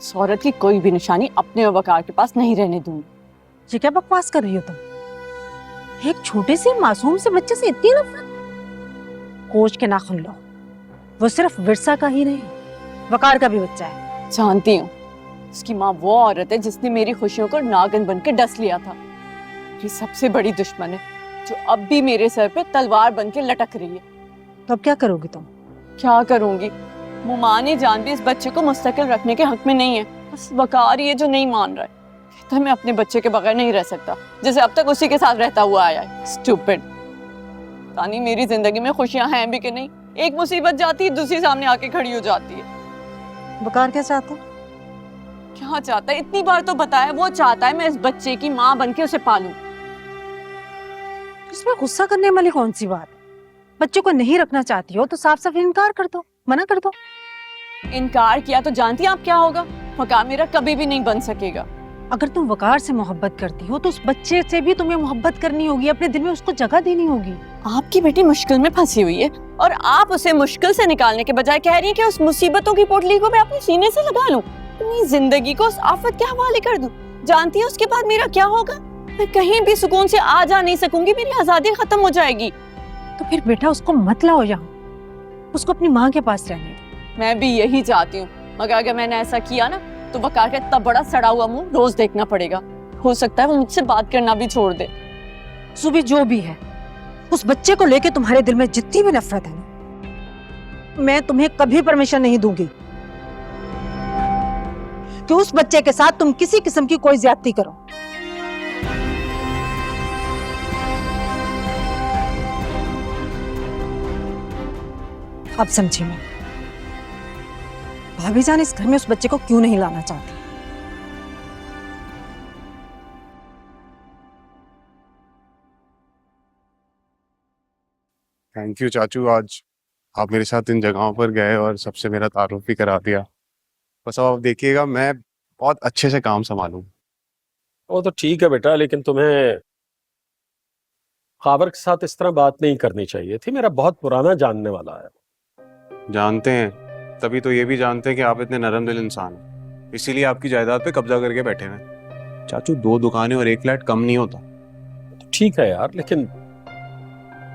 इस औरत की कोई भी निशानी अपने और वकार के पास नहीं रहने दूंगी। ये क्या बकवास कर रही हो तुम? एक छोटे से मासूम से बच्चे से इतनी नफरत? कोच के नाखून लो, वो सिर्फ विरसा का ही नहीं, वकार का भी बच्चा है। जानती हूँ, उसकी माँ वो औरत है जिसने मेरी खुशियों को नागिन बन के डस लिया था। ये सबसे बड़ी दुश्मन है जो अब भी मेरे सर पे तलवार बन के लटक रही है। तो अब क्या करोगी तुम? क्या करूंगी? वो माँ ने जान भी इस बच्चे को मुस्तकिल रखने के हक में नहीं है। बस वकार ही है जो नहीं मान रहा है। कहता है मैं अपने बच्चे के बगैर नहीं रह सकता, जैसे अब तक उसी के साथ रहता हुआ आया है। स्टूपिड। तानी मेरी जिंदगी में खुशियां हैं भी कि नहीं? एक मुसीबत जाती है, दूसरी सामने आके खड़ी हो जाती है। वकार क्या चाहता? क्या चाहता है? इतनी बार तो बताया, वो चाहता है मैं इस बच्चे की माँ बन के उसे पालूं। इसमें गुस्सा करने वाली कौन सी बात है? बच्चे को नहीं रखना चाहती हो तो साफ साफ इनकार कर दो, मना कर दो। इनकार किया तो जानती हैं आप क्या होगा? वकार मेरा कभी भी नहीं बन सकेगा। अगर तुम वकार से मोहब्बत करती हो तो उस बच्चे से भी तुम्हें मोहब्बत करनी होगी, अपने दिल में उसको जगह देनी होगी। आपकी बेटी मुश्किल में फंसी हुई है और आप उसे मुश्किल से निकालने के बजाय कह रही हैं कि उस मुसीबतों की पोटली को मैं अपने सीने से लगा लूं, अपनी जिंदगी को उस आफत के हवाले कर दूं। जानती है उसके बाद मेरा क्या होगा? मैं कहीं भी सुकून से आ जा नहीं सकूंगी, मेरी आजादी खत्म हो जाएगी। तो फिर बेटा उसको मत लाओ यहाँ, उसको अपनी माँ के पास रहने दो। मैं भी यही चाहती हूँ, मगर अगर मैंने ऐसा किया ना तो वकार का इतना बड़ा सड़ा हुआ मुंह रोज देखना पड़ेगा। हो सकता है वो मुझसे बात करना भी छोड़ दे। सुबह जो भी है, उस बच्चे को लेके तुम्हारे दिल में जितनी भी नफरत है ना, मैं तुम्हें कभी परमिशन नहीं दूंगी कि उस बच्चे के साथ तुम किसी किस्म की कोई ज्यादती करो। अब समझी मैं, भाभी जान इस घर में उस बच्चे को क्यों नहीं लाना चाहती। थैंक यू चाचू, आज आप मेरे साथ इन जगहों पर गए और सबसे मेरा तारुफ भी करा दिया। बस अब आप देखिएगा, मैं बहुत अच्छे से काम संभालूं। वो तो ठीक है बेटा, लेकिन तुम्हें खावर के साथ इस तरह बात नहीं करनी चाहिए थी। मेरा बहुत पुराना जानने वाला है। जानते हैं, तभी तो ये भी जानते हैं कि आप इतने नरम दिल इंसान हैं, इसीलिए आपकी जायदाद पे कब्जा करके बैठे हैं। चाचू 2 दुकानें और 1 फ्लैट कम नहीं होता। तो ठीक है यार, लेकिन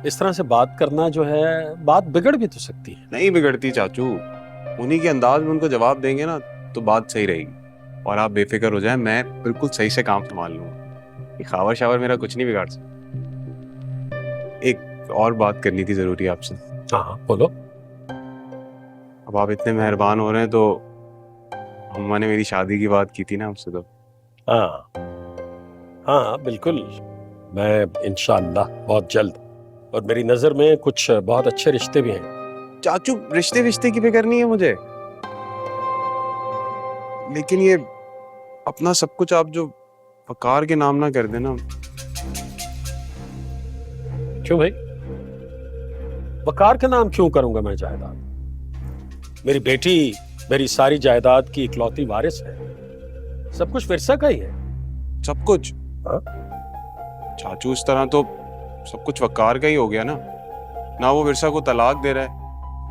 इस तरह से बात करना जो है, बात बिगड़ भी तो सकती है। नहीं बिगड़ती चाचू, उन्हीं के अंदाज में उनको जवाब देंगे ना तो बात सही रहेगी। और आप बेफिक्र हो जाएं, मैं बिल्कुल सही से काम संभाल लूंगा। ये खावर शावर मेरा कुछ नहीं बिगाड़ सकता। एक और बात करनी थी जरूरी आपसे। हाँ बोलो। अब आप इतने मेहरबान हो रहे हैं तो अम्मा ने मेरी शादी की बात की थी ना आपसे, तो हाँ हाँ बिल्कुल, मैं इंशाअल्लाह बहुत जल्द, और मेरी नजर में कुछ बहुत अच्छे रिश्ते भी हैं। चाचू रिश्ते रिश्ते की फिक्र नहीं है मुझे, लेकिन ये अपना सब कुछ आप जो वकार के नाम ना कर देना। क्यों भाई? वकार का नाम क्यों करूंगा मैं जायदाद? मेरी बेटी मेरी सारी जायदाद की इकलौती वारिस है। सब कुछ विरसा का ही है। सब कुछ? हाँ? चाचू इस तरह तो सब कुछ वकार का ही हो गया ना। ना वो विरसा को तलाक दे रहा है,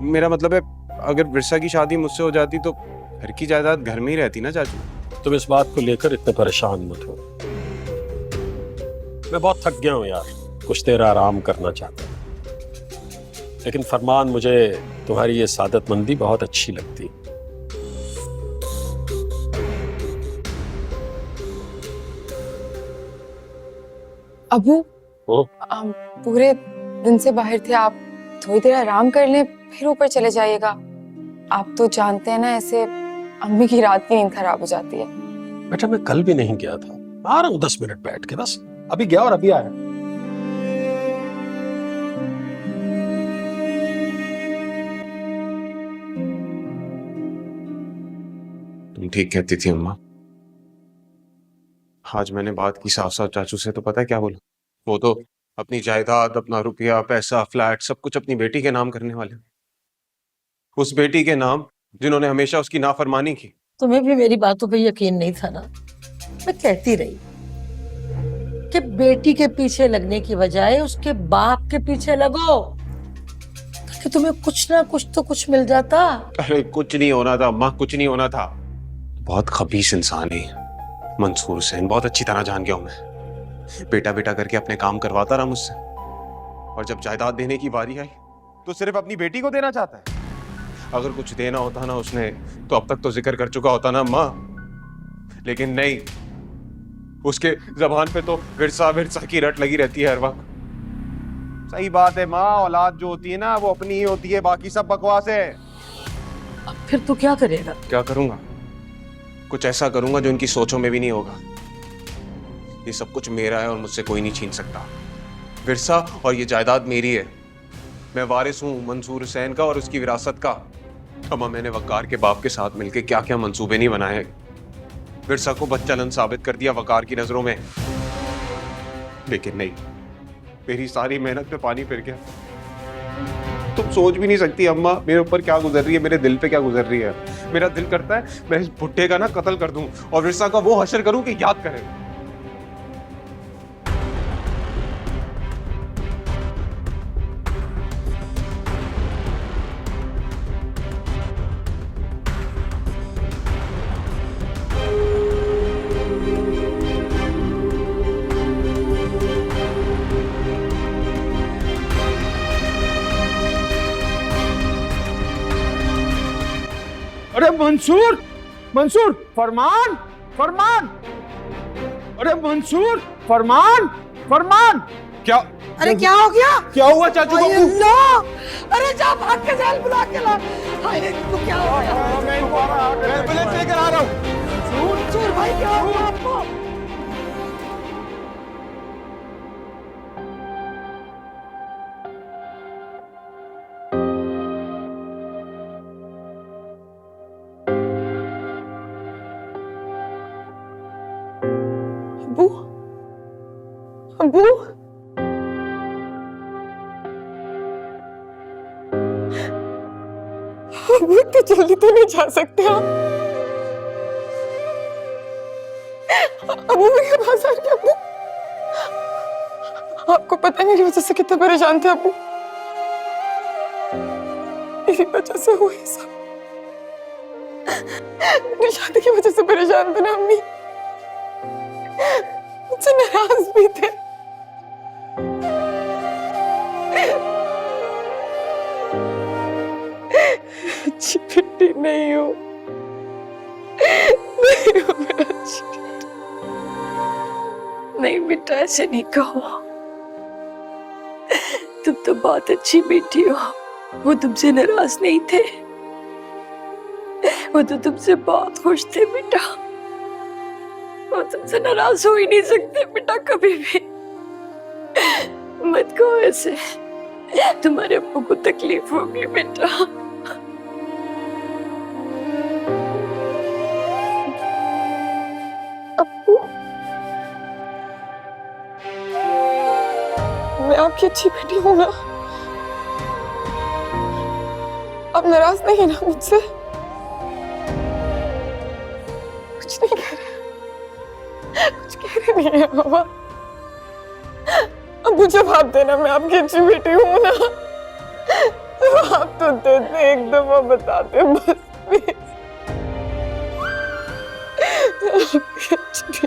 मेरा मतलब है अगर विरसा की शादी मुझसे हो जाती तो घर की जायदाद घर में ही रहती ना चाचू। तुम इस बात को लेकर इतने परेशान मत हो। मैं बहुत थक गया हूं यार, कुछ देर आराम करना चाहता हूं। लेकिन फरमान, मुझे तुम्हारी ये सादतमंदी बहुत अच्छी लगती। अबू, ओ? पूरे दिन से बाहर थे आप, थोड़ी देर आराम कर लें फिर ऊपर चले जाइएगा। आप तो जानते हैं ना, ऐसे अम्मी की रात की नींद खराब हो जाती है। बेटा मैं कल भी नहीं गया था, आ रहा हूं 10 मिनट बैठ के, बस अभी गया और अभी आया। तुम ठीक कहती थी अम्मा। आज मैंने बात की साफ साफ चाचू से, तो पता है क्या बोला? वो तो अपनी जायदाद, अपना रुपया, पैसा, फ्लैट सब कुछ अपनी बेटी के नाम करने वाले। उस बेटी के नाम जिन्होंने हमेशा उसकी नाफरमानी की। तुम्हें भी मेरी बातों पे यकीन नहीं था ना? मैं कहती रही कि बेटी के पीछे लगने की बजाय उसके बाप के पीछे लगो, ताकि तुम्हें कुछ ना कुछ तो कुछ मिल जाता। अरे कुछ नहीं होना था अम्मा, कुछ नहीं होना था। बहुत खबीस इंसान है मंसूर हुसैन, बहुत अच्छी तरह जान गया हूं मैं। बेटा बेटा करके अपने काम करवाता रहा मुझसे, और जब जायदाद देने की बारी आई तो सिर्फ अपनी बेटी को देना चाहता है। अगर कुछ देना होता ना उसने तो अब तक तो जिक्र कर चुका होता ना माँ, लेकिन नहीं, उसके जबान पे तो विरसा विरसा की रट लगी रहती है हर वक्त। सही बात है माँ, औलाद जो होती है ना वो अपनी ही होती है, बाकी सब बकवास है। अब फिर तू क्या करेगा? क्या करूंगा? कुछ ऐसा करूंगा जो इनकी सोचों में भी नहीं होगा। ये सब कुछ मेरा है और मुझसे कोई नहीं छीन सकता। विरसा और ये जायदाद मेरी है। मैं वारिस हूं मंसूर हुसैन का और उसकी विरासत का। अम्मा, मैंने वकार के बाप के साथ मिलकर क्या क्या मंसूबे नहीं बनाए। विरसा को बच्चालन साबित कर दिया वकार की नजरों में, लेकिन नहीं, मेरी सारी मेहनत पे पानी फिर गया। तुम सोच भी नहीं सकती अम्मा मेरे ऊपर क्या गुजर रही है, मेरे दिल पे क्या गुजर रही है। मेरा दिल करता है मैं इस भुट्टे का ना कत्ल कर दूं और विरसा का वो हशर करूं कि याद करे। अरे मंसूर, मंसूर, फरमान, फरमान, अरे मंसूर, फरमान, फरमान। क्या अरे क्या हो गया? क्या हुआ चाचू हाय बाबू? अल्लाह! अरे जा भाग के जाल बुला के ला। हाय, तो क्या हो गया? मैं एम्बुलेंस लेकर आ रहा हूँ। मंसूर भाई, क्या हुआ आपको? अबू, अबू, अबू इतनी जल्दी तो नहीं जा सकते आप। अबू मेरे पास आ गए। अबू, आपको पता है मेरी वजह से कितना परेशान थे अबू। मेरी वजह से हुआ ये सब। मेरी शादी की वजह से परेशान थे ना अम्मी, मुझसे नाराज भी थे। अच्छी बेटी नहीं हूँ, नहीं हूँ मैं अच्छी बेटी। नहीं बेटा, ऐसे नहीं कहो, तुम तो बहुत अच्छी बेटी हो। वो तुमसे नाराज नहीं थे, वो तो तुमसे बहुत खुश थे बेटा। वो तुमसे नाराज हो ही नहीं सकते बेटा कभी भी। मत कहो ऐसे, तुम्हारे अब्बू को तकलीफ होगी बेटा। अब्बू, मैं आपकी अच्छी बेटी हूँ ना, आप नाराज नहीं है ना मुझसे? कुछ नहीं कह रहे, कुछ कह रहे नहीं है बाबा। अब मुझे जवाब देना, मैं आपकी अच्छी बेटी हूँ ना? आप तो देते, एक दफा बताते बस प्लीज। आपकी अच्छी